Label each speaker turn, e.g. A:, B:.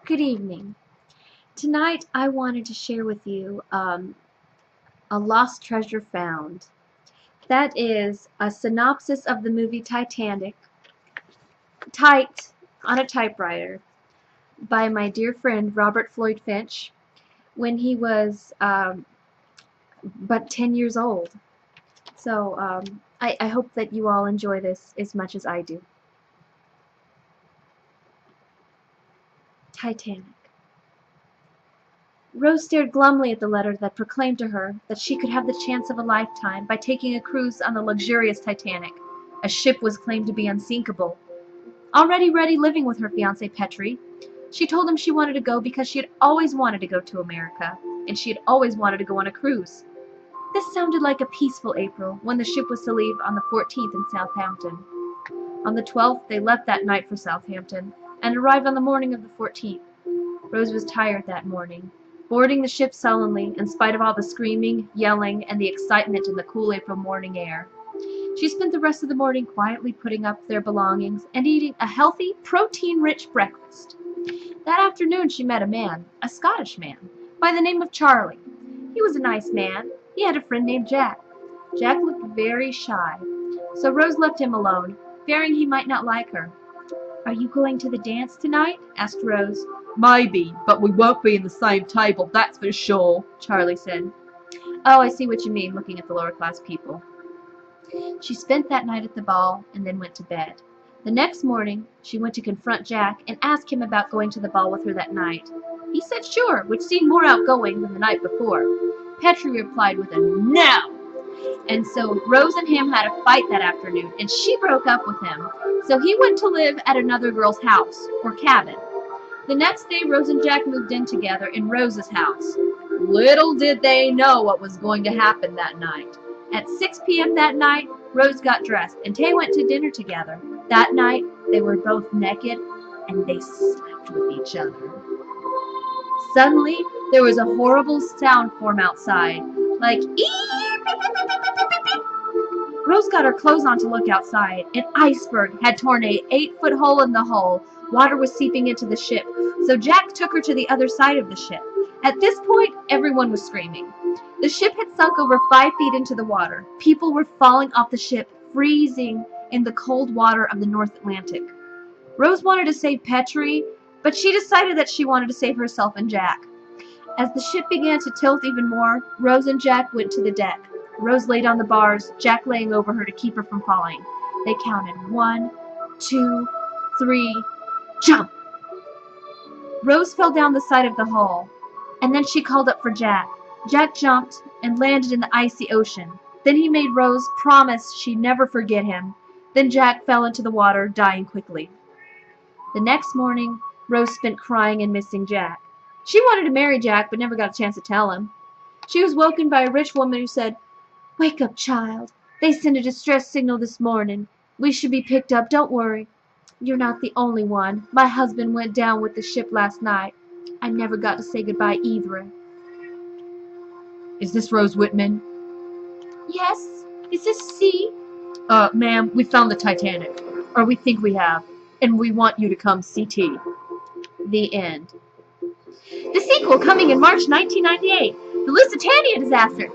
A: Good evening. Tonight I wanted to share with you a lost treasure found. That is a synopsis of the movie Titanic, typed on a typewriter by my dear friend Robert Floyd Finch when he was but 10 years old. So I hope that you all enjoy this as much as I do. Titanic. Rose stared glumly at the letter that proclaimed to her that she could have the chance of a lifetime by taking a cruise on the luxurious Titanic. A ship was claimed to be unsinkable. Already ready living with her fiancé Petrie, she told him she wanted to go because she had always wanted to go to America, and she had always wanted to go on a cruise. This sounded like a peaceful April, when the ship was to leave on the 14th in Southampton. On the 12th they left that night for Southampton, and arrived on the morning of the 14th. Rose was tired that morning, boarding the ship sullenly in spite of all the screaming, yelling, and the excitement in the cool April morning air. She spent the rest of the morning quietly putting up their belongings and eating a healthy, protein-rich breakfast. That afternoon she met a man, a Scottish man, by the name of Charlie. He was a nice man. He had a friend named Jack. Jack looked very shy, so Rose left him alone, fearing he might not like her. "Are you going to the dance tonight?" asked Rose.
B: "Maybe, but we won't be in the same table, that's for sure," Charlie said.
A: "Oh, I see what you mean," looking at the lower-class people. She spent that night at the ball and then went to bed. The next morning she went to confront Jack and ask him about going to the ball with her that night. He said sure, which seemed more outgoing than the night before. Petrie replied with a no, and so Rose and him had a fight that afternoon, and she broke up with him. So he went to live at another girl's house, or cabin. The next day Rose and Jack moved in together in Rose's house. Little did they know what was going to happen that night. At 6 p.m. that night, Rose got dressed, and they went to dinner together. That night, they were both naked, and they slept with each other. Suddenly, there was a horrible sound form outside, like Rose got her clothes on to look outside. An iceberg had torn an 8-foot hole in the hull. Water was seeping into the ship, so Jack took her to the other side of the ship. At this point, everyone was screaming. The ship had sunk over 5 feet into the water. People were falling off the ship, freezing in the cold water of the North Atlantic. Rose wanted to save Petrie, but she decided that she wanted to save herself and Jack. As the ship began to tilt even more, Rose and Jack went to the deck. Rose laid on the bars, Jack laying over her to keep her from falling. They counted 1, 2, 3, jump! Rose fell down the side of the hull, and then she called up for Jack. Jack jumped and landed in the icy ocean. Then he made Rose promise she'd never forget him. Then Jack fell into the water, dying quickly. The next morning, Rose spent crying and missing Jack. She wanted to marry Jack, but never got a chance to tell him. She was woken by a rich woman who said, "Wake up, child. They sent a distress signal this morning. We should be picked up, don't worry. You're not the only one. My husband went down with the ship last night. I never got to say goodbye either."
B: "Is this Rose Whitman?"
A: "Yes. Is this C?"
B: Ma'am, we found the Titanic. Or we think we have. And we want you to come CT.
A: The end. The sequel coming in March 1998. The Lusitania disaster.